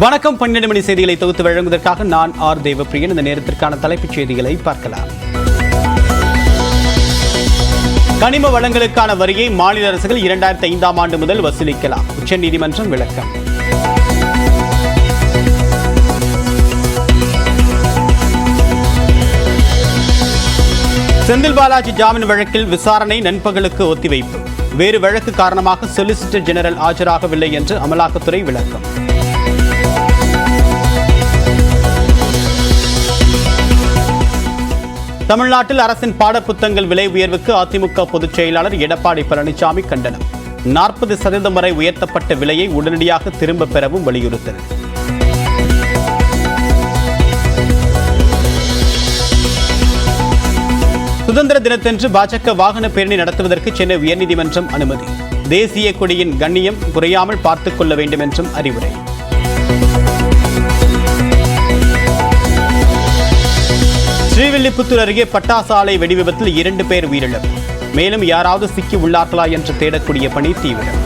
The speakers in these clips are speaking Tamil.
வணக்கம். 12 மணி செய்திகளை தொகுத்து வழங்குவதற்காக நான் ஆர் தேவப்பிரியன். இந்த நேரத்திற்கான தலைப்புச் செய்திகளை பார்க்கலாம். கனிம வளங்களுக்கான வரியை மாநில அரசுகள் 2005ஆம் ஆண்டு முதல் வசூலிக்கலாம். உச்சநீதிமன்றம் விளக்கம். செந்தில் பாலாஜி ஜாமீன் வழக்கில் விசாரணை நண்பகலுக்கு ஒத்திவைப்பு. வேறு வழக்கு காரணமாக சொலிசிட்டர் ஜெனரல் ஆஜராகவில்லை என்று அமலாக்கத்துறை விளக்கம். தமிழ்நாட்டில் அரசின் பாடப்புத்தகங்கள் விலை உயர்வுக்கு அதிமுக பொதுச் செயலாளர் எடப்பாடி பழனிசாமி கண்டனம். 40% வரை உயர்த்தப்பட்ட விலையை உடனடியாக திரும்பப் பெறவும் வலியுறுத்தல். சுதந்திர தினத்தன்று பாஜக வாகன பேரணி நடத்துவதற்கு சென்னை உயர்நீதிமன்றம் அனுமதி. தேசிய கொடியின் கண்ணியம் குறையாமல் பார்த்துக் கொள்ள வேண்டும் என்றும் அறிவுரை. ஸ்ரீவில்லிபுத்தூர் அருகே பட்டாசு ஆலை வெடி விபத்தில் 2 பேர் உயிரிழப்பு. மேலும் யாராவது சிக்கி உள்ளார்களா என்று தேடக்கூடிய பணி தீவிரம்.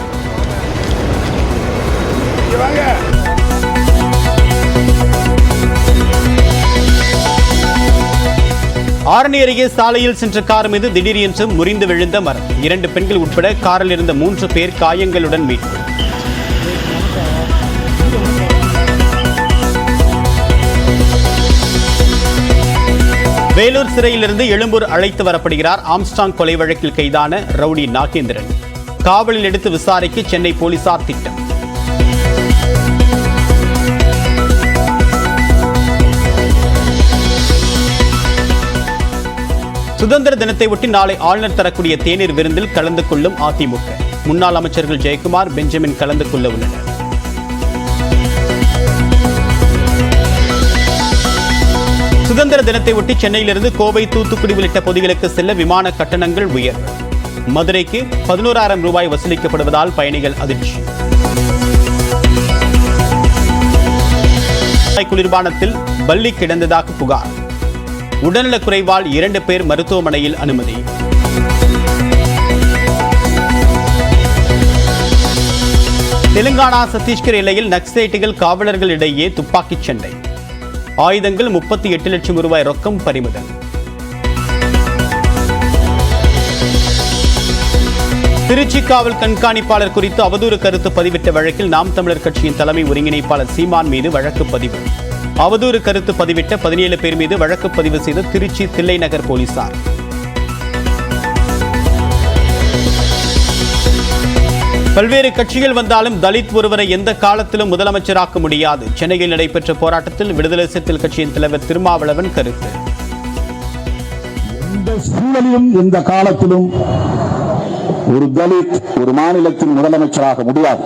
ஆரணி அருகே சாலையில் சென்ற கார் மீது திடீரென்று முறிந்து விழுந்த மரம். 2 பெண்கள் உட்பட காரில் இருந்த 3 பேர் காயங்களுடன் மீட்பு. வேலூர் சிறையிலிருந்து எழும்பூர் அழைத்து வரப்படுகிறார். ஆம்ஸ்டாங் கொலை வழக்கில் கைதான ரவுடி நாகேந்திரன். காவலில் எடுத்து விசாரிக்க சென்னை போலீசார் திட்டம். சுதந்திர தினத்தை ஒட்டி நாளை ஆளுநர் தரக்கூடிய தேநீர் விருந்தில் கலந்து கொள்ளும் அதிமுக. முன்னாள் அமைச்சர்கள் ஜெயக்குமார், பெஞ்சமின் கலந்து கொள்ள உள்ளனர். சுதந்திர தினத்தை ஒட்டி சென்னையிலிருந்து கோவை, தூத்துக்குடி உள்ளிட்ட பகுதிகளுக்கு செல்ல விமான கட்டணங்கள் உயர்வு. மதுரைக்கு 11,000 ரூபாய் வசூலிக்கப்படுவதால் பயணிகள் அதிர்ச்சி. குளிர்பானத்தில் பல்லி கிடந்ததாக புகார். உடல்நலக் குறைவால் 2 பேர் மருத்துவமனையில் அனுமதி. தெலுங்கானா சத்தீஸ்கர் எல்லையில் நக்சலைட்டுகள் காவலர்களிடையே துப்பாக்கிச் சண்டை. ஆயுதங்கள் 38 லட்சம் ரூபாய் ரொக்கம் பறிமுதல். திருச்சி காவல் கண்காணிப்பாளர் குறித்து அவதூறு கருத்து பதிவிட்ட வழக்கில் நாம் தமிழர் கட்சியின் தலைமை ஒருங்கிணைப்பாளர் சீமான் மீது வழக்கு பதிவு. அவதூறு கருத்து பதிவிட்ட 17 பேர் மீது வழக்கு பதிவு செய்த திருச்சி தில்லை நகர் போலீசார். பல்வேறு கட்சிகள் வந்தாலும் தலித் ஒருவரை எந்த காலத்திலும் முதலமைச்சராக்க முடியாது. சென்னையில் நடைபெற்ற போராட்டத்தில் விடுதலை சிறுத்தைகள் கட்சியின் தலைவர் திருமாவளவன் கருத்து. எந்த சூழலிலும் எந்த காலத்திலும் ஒரு தலித் ஒரு மாநிலத்தின் முதலமைச்சராக முடியாது.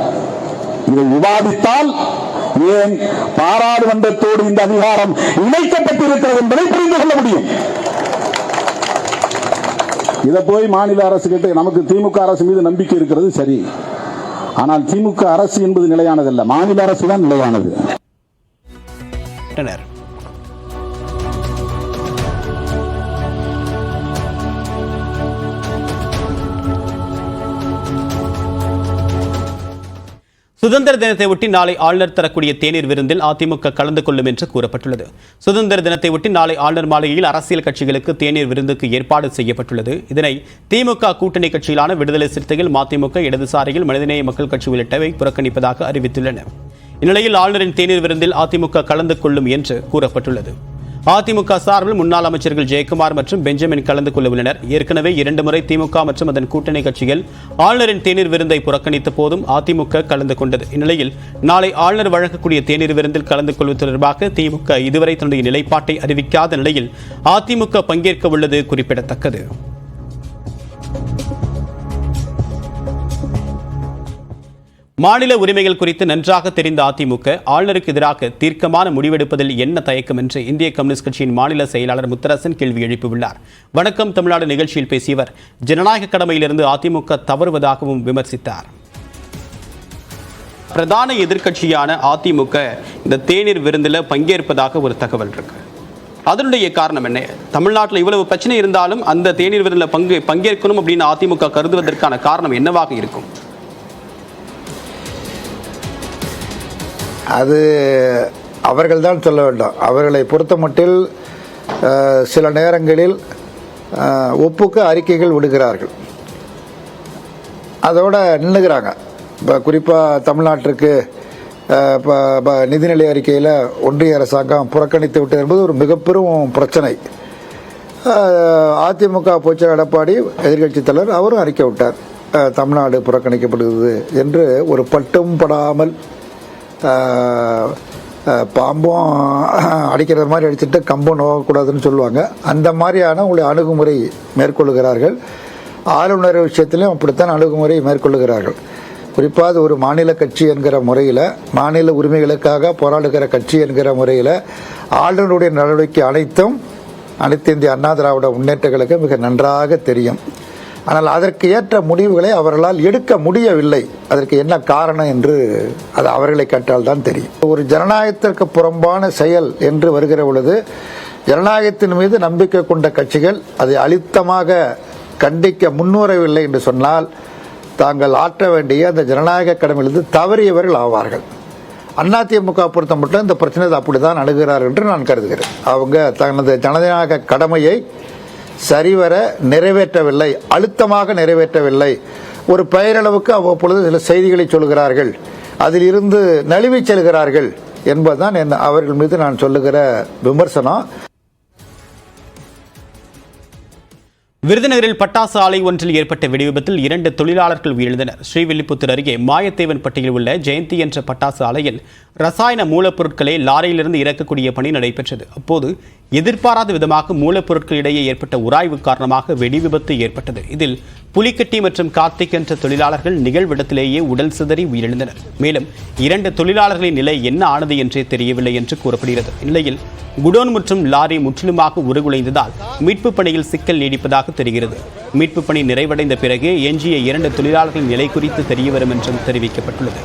இதை விவாதித்தால் ஏன் பாராளுமன்றத்தோடு இந்த அதிகாரம் இணைக்கப்பட்டிருக்கிறது என்பதை புரிந்து கொள்ள முடியும். இதை போய் மாநில அரசு கிட்ட நமக்கு திமுக அரசு மீது நம்பிக்கை இருக்கிறது சரி. ஆனால் திமுக அரசு என்பது நிலையானதல்ல, மாநில அரசு தான் நிலையானது. சுதந்திர தினத்தை ஒட்டி நாளை ஆளுநர் தரக்கூடிய தேநீர் விருந்தில் அதிமுக கலந்து கொள்ளும் என்று கூறப்பட்டுள்ளது. சுதந்திர தினத்தை ஒட்டி நாளை ஆளுநர் மாளிகையில் அரசியல் கட்சிகளுக்கு தேநீர் விருந்துக்கு ஏற்பாடு செய்யப்பட்டுள்ளது. இதனை திமுக கூட்டணி கட்சிகளான விடுதலை சிறுத்தைகள், மதிமுக, இடதுசாரிகள், மனிதநேய மக்கள் கட்சி உள்ளிட்டவை புறக்கணிப்பதாக அறிவித்துள்ளன. இந்நிலையில் ஆளுநரின் தேநீர் விருந்தில் அதிமுக கலந்து கொள்ளும் என்று கூறப்பட்டுள்ளது. அதிமுக சார்பில் முன்னாள் அமைச்சர்கள் ஜெயக்குமார் மற்றும் பெஞ்சமின் கலந்து கொள்ள உள்ளனர். ஏற்கனவே 2 முறை திமுக மற்றும் அதன் கூட்டணி கட்சிகள் ஆளுநரின் தேநீர் விருந்தை புறக்கணித்த போதும் அதிமுக கலந்து கொண்டது. இந்நிலையில் நாளை ஆளுநர் வழங்கக்கூடிய தேநீர் விருந்தில் கலந்து கொள்வது தொடர்பாக திமுக இதுவரை தன்னுடைய நிலைப்பாட்டை அறிவிக்காத நிலையில் அதிமுக பங்கேற்க உள்ளது குறிப்பிடத்தக்கது. மாநில உரிமைகள் குறித்து நன்றாக தெரிந்த அதிமுக ஆளுநருக்கு எதிராக தீர்க்கமான முடிவெடுப்பதில் என்ன தயக்கம் என்று இந்திய கம்யூனிஸ்ட் கட்சியின் மாநில செயலாளர் முத்தரசன் கேள்வி எழுப்பியுள்ளார். வணக்கம் தமிழ்நாடு நிகழ்ச்சியில் பேசியவர் ஜனநாயக கடமையிலிருந்து அதிமுக தவறுவதாகவும் விமர்சித்தார். பிரதான எதிர்க்கட்சியான அதிமுக இந்த தேநீர் விருந்தில் பங்கேற்பதாக ஒரு தகவல் இருக்கு. அதனுடைய காரணம் என்ன? தமிழ்நாட்டில் இவ்வளவு பிரச்சனை இருந்தாலும் அந்த தேநீர் விருந்தில் பங்கேற்கணும் அப்படின்னு அதிமுக கருதுவதற்கான காரணம் என்னவாக இருக்கும்? அது அவர்கள்தான் சொல்ல வேண்டும். அவர்களை பொறுத்தமட்டில் சில நேரங்களில் ஒப்புக்கு அறிக்கைகள் விடுகிறார்கள், அதோட நின்றுகிறாங்க. இப்போ குறிப்பாக தமிழ்நாட்டிற்கு நிதிநிலை அறிக்கையில் ஒன்றிய அரசாங்கம் புறக்கணித்து விட்டது என்பது ஒரு மிகப்பெரும் பிரச்சனை. அதிமுக பொதுச்செயலாளர் எடப்பாடி எதிர்கட்சி தலைவர் அவரும் அறிக்கை விட்டார், தமிழ்நாடு புறக்கணிக்கப்படுகிறது என்று. ஒரு பட்டும் படாமல் பாம்பும் அடிக்கிற மாதிரி அடிச்சுட்டு கம்பம் நோகக்கூடாதுன்னு சொல்லுவாங்க. அந்த மாதிரியான உங்களுடைய அணுகுமுறை மேற்கொள்ளுகிறார்கள். ஆளுநர் விஷயத்திலையும் அப்படித்தான் அணுகுமுறை மேற்கொள்ளுகிறார்கள். குறிப்பாக அது ஒரு மாநில கட்சி என்கிற முறையில், மாநில உரிமைகளுக்காக போராடுகிற கட்சி என்கிற முறையில் ஆளுநருடைய நடவடிக்கை அனைத்தும் அனைத்து இந்திய அண்ணா திராவிட முன்னேற்றங்களுக்கு மிக நன்றாக தெரியும். ஆனால் அதற்கு ஏற்ற முடிவுகளை அவர்களால் எடுக்க முடியவில்லை. அதற்கு என்ன காரணம் என்று அது அவர்களை கேட்டால் தான் தெரியும். ஒரு ஜனநாயகத்திற்கு புறம்பான செயல் என்று வருகிற பொழுது ஜனநாயகத்தின் மீது நம்பிக்கை கொண்ட கட்சிகள் அதை அழுத்தமாக கண்டிக்க முன்வரவில்லை என்று சொன்னால் தாங்கள் ஆற்ற வேண்டிய அந்த ஜனநாயக கடமையிலிருந்து தவறியவர்கள் ஆவார்கள். அதிமுக பொறுத்த மட்டும் இந்த பிரச்சனை அப்படிதான் அணுகிறார்கள் என்று நான் கருதுகிறேன். அவங்க தனது ஜனநாயக கடமையை சரிவர நிறைவேற்றவில்லை, அழுத்தமாக நிறைவேற்றவில்லை. ஒரு பெயரளவுக்கு அவ்வப்பொழுது சில செய்திகளை சொல்கிறார்கள், அதில் இருந்து நழுவி செல்கிறார்கள் என்பதுதான் அவர்கள் மீது நான் சொல்லுகிற விமர்சனம். விருதுநகரில் பட்டாசு ஆலை ஒன்றில் ஏற்பட்ட வெடிவிபத்தில் 2 தொழிலாளர்கள் உயிரிழந்தனர். ஸ்ரீவில்லிபுத்தூர் அருகே மாயத்தேவன் பட்டியில் உள்ள ஜெயந்தி என்ற பட்டாசு ஆலையில் ரசாயன மூலப்பொருட்களை லாரியிலிருந்து இறக்கக்கூடிய பணி நடைபெற்றது. அப்போது எதிர்பாராத விதமாக மூலப்பொருட்கள் இடையே ஏற்பட்ட உராய்வு காரணமாக வெடி விபத்து ஏற்பட்டது. இதில் புலிக்கட்டி மற்றும் கார்த்திக் என்ற தொழிலாளர்கள் நிகழ்விடத்திலேயே உடல் சிதறி உயிரிழந்தனர். மேலும் 2 தொழிலாளர்களின் நிலை என்ன ஆனது என்றே தெரியவில்லை என்று கூறப்படுகிறது. இந்நிலையில் குடோன் மற்றும் லாரி முற்றிலுமாக உருகுலைந்ததால் மீட்பு பணியில் சிக்கல் நீடிப்பதாக தெரிகிறது. மீட்பு பணி நிறைவடைந்த பிறகு எஞ்சிய 2 தொழிலாளர்களின் நிலை குறித்து தெரியவரும் என்றும் தெரிவிக்கப்பட்டுள்ளது.